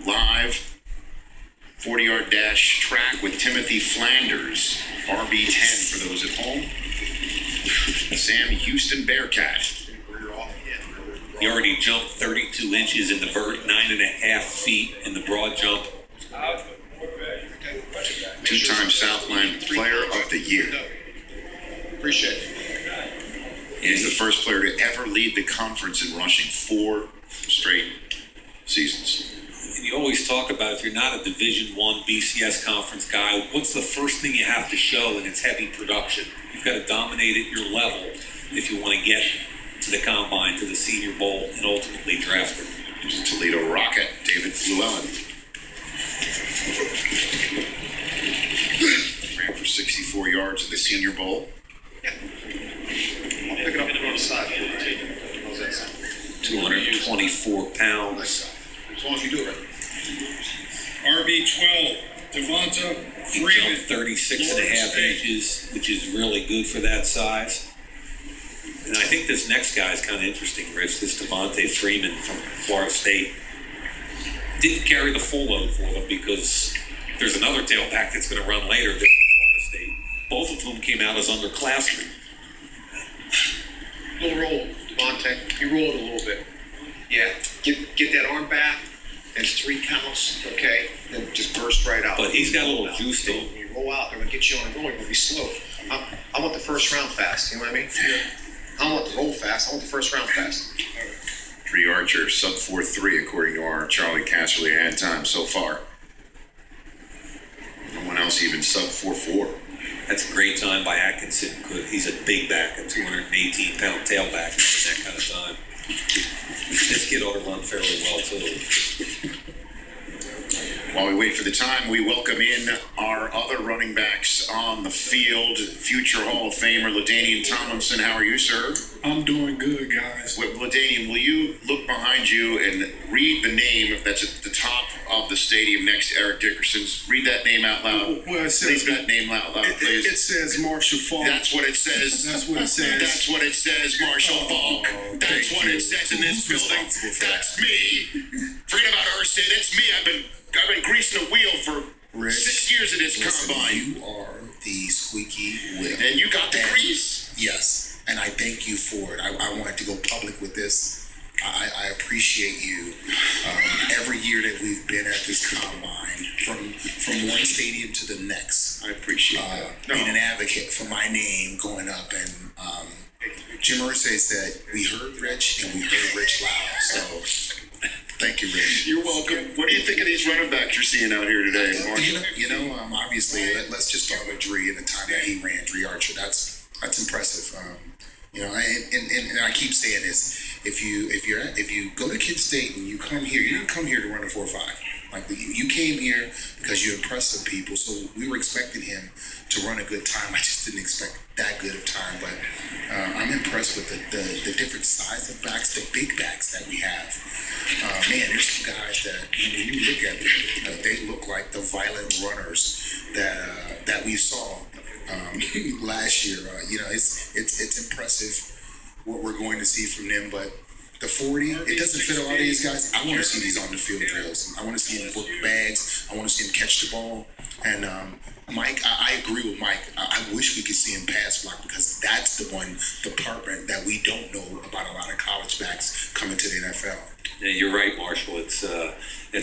live 40-yard dash track with Timothy Flanders, RB10 for those at home. Sam Houston Bearcat. He already jumped 32 inches in the vert, 9.5 feet in the broad jump. Two-time Southland Player of the Year. Appreciate it. He's the first player to ever lead the conference in rushing 4 straight seasons. And you always talk about, if you're not a Division I BCS conference guy, what's the first thing you have to show? And it's heavy production. You've got to dominate at your level if you want to get to the combine, to the Senior Bowl, and ultimately drafted. Toledo Rocket, David Llewellyn. Ran for 64 yards at the Senior Bowl. Yeah. I'll pick it up and go to the side. How's that sound? 224 pounds. As long as you do it right. RB12, Devonta He Freeman. jumped 36.5 inches, which is really good for that size. And I think this next guy is kind of interesting, Rich. This Devonta Freeman from Florida State. Didn't carry the full load for them because there's another tailback that's going to run later from Florida State. Both of whom came out as underclassmen. Little roll, Devontae. You roll it a little bit. Yeah. Get that arm back. There's 3 counts, okay? Then just burst right out. But he's got a little juice to him. When you roll out, they're going to get you on a roll. You're going to be slow. I want the first round fast. You know what I mean? I don't want the roll fast. I want the first round fast. Bree Archer, sub 4.3 according to our Charlie Casserly ad time so far. No one else even sub 4.4. That's a great time by Atkinson. He's a big back, a 218-pound tailback in that kind of time. This kid ought to run fairly well, too. While we wait for the time, we welcome in our other running backs on the field. Future Hall of Famer LaDainian Tomlinson. How are you, sir? I'm doing good, guys. LaDainian, will you look behind you and read the name that's at the top of the stadium next to Eric Dickerson's? Read that name out loud. Well, it says, read that name out loud, please. It says Marshall Faulk. That's what it says. That's what it says. That's what it says, Marshall Faulk. That's what it says in this building. That's me. Forget about Erskine. That's me. I've been greasing a wheel for Rich, 6 years in this combine. You are the squeaky wheel. And you got the grease? Yes, and I thank you for it. I wanted to go public with this. I appreciate you. Every year that we've been at this combine, from one stadium to the next, I appreciate that. being an advocate for my name going up. And Jim Irsay said, we heard Rich and we heard Rich loud. So thank you, Rich. You're welcome. What do you think of these running backs you're seeing out here today, Marshall? Obviously, let's just start with Dree and the time that he ran, Dree Archer. That's impressive. And I keep saying this: if you go to Kent State and you come here, you didn't come here to run a 4.5. Like you came here because you impressed some people. So we were expecting him to run a good time. I just didn't expect that good of time. But I'm impressed with the different size of backs, the big backs that we have. Man, there's some guys that when you look at them, they look like the violent runners that we saw last year. It's impressive what we're going to see from them, but the 40, it doesn't fit a lot of these guys. I want to see these on the field drills. I want to see him book bags. I want to see him catch the ball. And Mike, I agree with Mike. I wish we could see him pass block because that's the one department that we don't know about a lot of college backs coming to the NFL. Yeah, you're right, Marshall. It's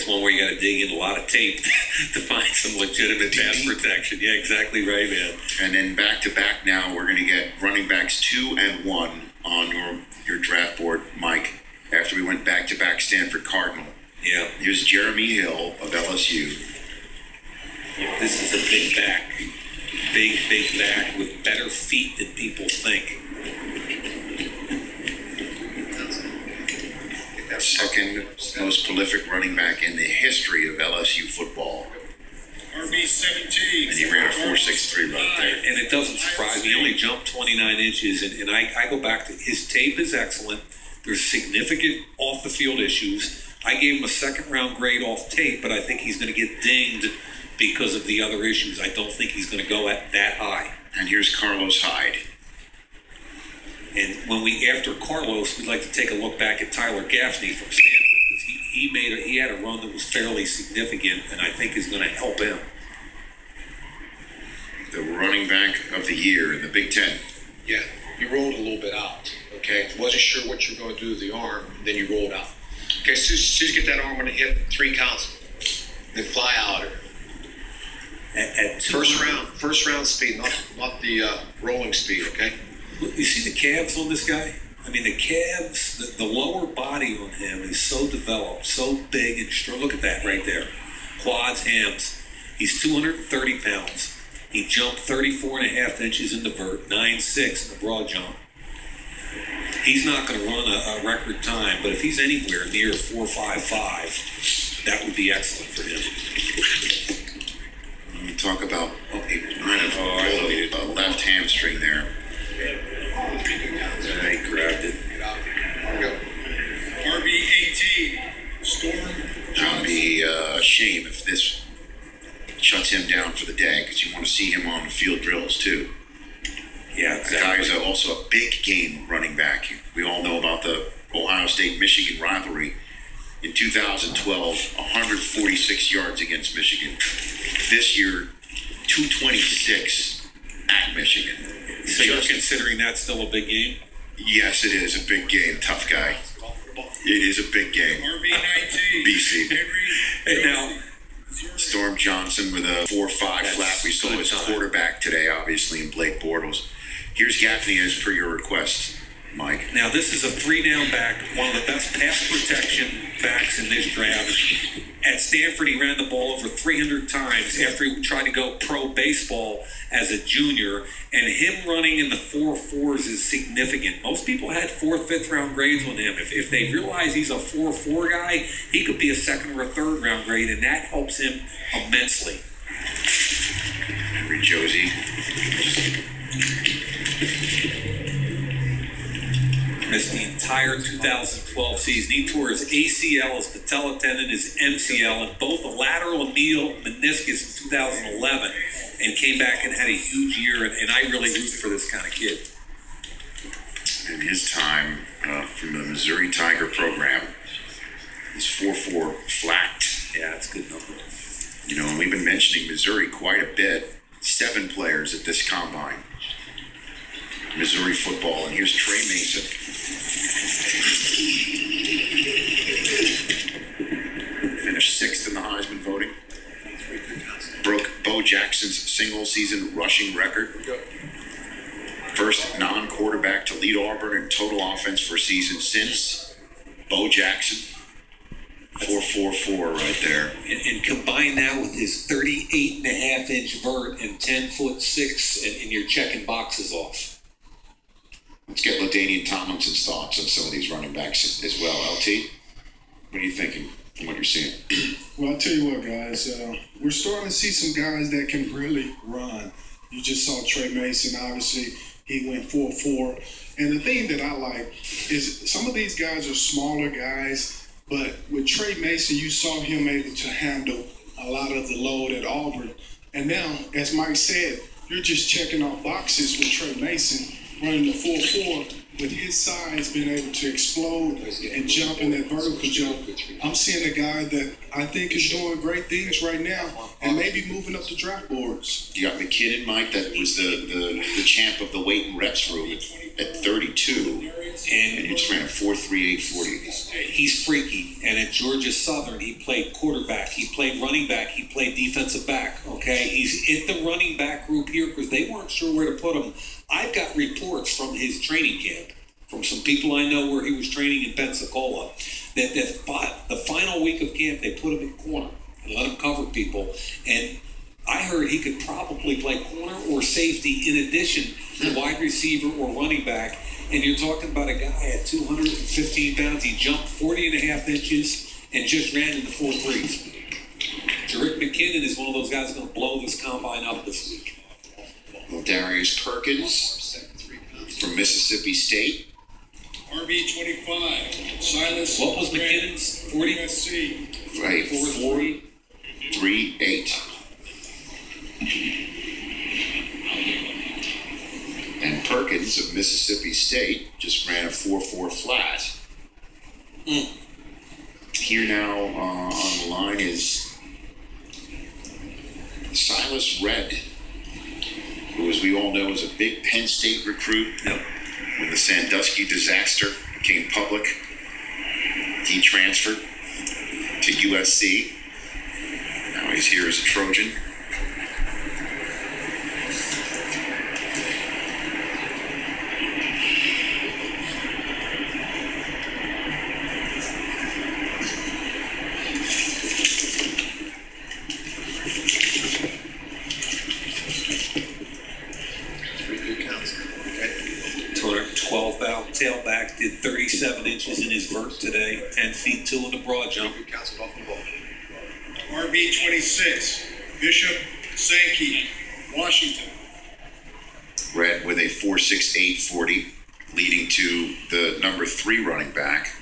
one where you got to dig in a lot of tape to find some legitimate pass protection. Yeah, exactly right, man. And then back to back now, we're going to get running backs 2 and 1 on your draft board, Mike. After we went back to back Stanford Cardinal. Yeah. Here's Jeremy Hill of LSU. This is a big back. Big back with better feet than people think. Second most prolific running back in the history of LSU football. RB17. And he ran a 4.63 right there. And it doesn't surprise me. He only jumped 29 inches. And I go back to his tape is excellent. There's significant off-the-field issues. I gave him a second-round grade off tape, but I think he's going to get dinged because of the other issues. I don't think he's going to go at that high. And here's Carlos Hyde. And when after Carlos, we'd like to take a look back at Tyler Gaffney from Stanford because he had a run that was fairly significant, and I think is going to help him. The running back of the year in the Big Ten. Yeah, you rolled a little bit out, okay? Wasn't sure what you're going to do with the arm, then you rolled out. Okay, as soon as you get that arm on the hip, 3 counts, then fly out. At First round speed, not the rolling speed, okay? You see the calves on this guy? I mean, the calves, the lower body on him is so developed, so big and strong. Look at that right there. Quads, hams. He's 230 pounds. He jumped 34 and a half inches in the vert, 9.6 in the broad jump. He's not going to run a record time, but if he's anywhere near 4.55, that would be excellent for him. Let me talk about, he might have pulled a left hamstring there. He grabbed it. RB 18, Storm That would be a shame if this shuts him down for the day, because you want to see him on the field drills too. Yeah, That guy is also a big game running back. We all know about the Ohio State-Michigan rivalry. In 2012, 146 yards against Michigan. This year, 226 at Michigan. So you're considering that still a big game? Yes, it is a big game. Tough guy. It is a big game. RB 19, BC. Henry And now, Storm Johnson with a 4.5 flat. We saw good his time. quarterback today, obviously, in Blake Bortles. Here's Gaffney as per your request, Mike. Now, this is a 3-down back, one of the best pass protection backs in this draft. At Stanford, he ran the ball over 300 times after he tried to go pro baseball as a junior, and him running in the 4.4s is significant. Most people had 4th, 5th round grades on him. If they realize he's a 4.4 guy, he could be a 2nd or a 3rd round grade, and that helps him immensely. Henry Josie. Missed the entire 2012 season. He tore his ACL, his patella tendon, his MCL, and both a lateral and medial meniscus in 2011, and came back and had a huge year. And I really root for this kind of kid. And his time from the Missouri Tiger program is 4.4 flat. Yeah, that's a good number. You know, and we've been mentioning Missouri quite a bit. 7 players at this combine. Missouri football, and here's Trey Mason. Finished 6th in the Heisman voting. Broke Bo Jackson's single-season rushing record. First non-quarterback to lead Auburn in total offense for a season since Bo Jackson. 4.44 right there. And combine that with his 38.5-inch vert and 10'6", and you're checking boxes off. Let's get LaDainian Tomlinson's thoughts on some of these running backs as well. LT, what are you thinking from what you're seeing? Well, I'll tell you what, guys. We're starting to see some guys that can really run. You just saw Trey Mason. Obviously, he went 4.4. And the thing that I like is some of these guys are smaller guys, but with Trey Mason, you saw him able to handle a lot of the load at Auburn. And now, as Mike said, you're just checking off boxes with Trey Mason running the 4.4. With his size being able to explode and jump in that vertical jump, I'm seeing a guy that I think is doing great things right now and maybe moving up the draft boards. You got McKinnon, Mike, that was the champ of the weight and reps room at 32, and you just ran a 4.3840. He's freaky, and at Georgia Southern, he played quarterback, he played running back, he played defensive back, okay? He's in the running back group here because they weren't sure where to put him. I've got reports from his training camp, from some people I know where he was training in Pensacola, that the final week of camp, they put him in corner and let him cover people, and I heard he could probably play corner or safety in addition to wide receiver or running back. And you're talking about a guy at 215 pounds. He jumped 40.5 inches and just ran in the 4.3s. Jerick McKinnon is one of those guys that's going to blow this combine up this week. Well, Darius Perkins from Mississippi State. RB 25, Silas. What was McKinnon's 40? USC. Right, 4.38. And Perkins of Mississippi State just ran a 4.4 flat. here now on the line is Silas Red, who, as we all know, is a big Penn State recruit. Yep. When the Sandusky disaster became public, he transferred to USC. Now he's here as a Trojan. Tailback did 37 inches in his vert today, 10 feet 2 in the broad jump. Good counsel off the ball. RB 26, Bishop Sankey, Washington. Red with a 4.68 40, leading to the number 3 running back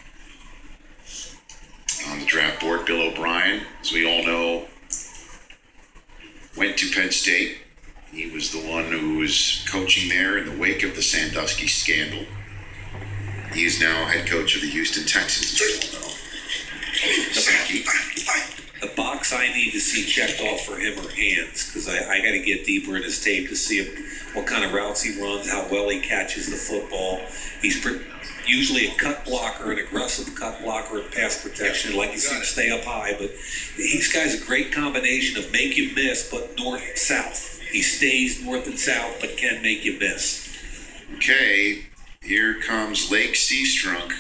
on the draft board. Bill O'Brien, as we all know, went to Penn State. He was the one who was coaching there in the wake of the Sandusky scandal. He is now head coach of the Houston Texans, as we all know. Sankey. The box I need to see checked off for him are hands, because I got to get deeper in his tape to see what kind of routes he runs, how well he catches the football. He's usually a cut blocker, an aggressive cut blocker in pass protection, like you see him stay up high. But this guy's a great combination of make you miss, but north-south. He stays north and south, but can make you miss. Okay, here comes Lake Seastrunk.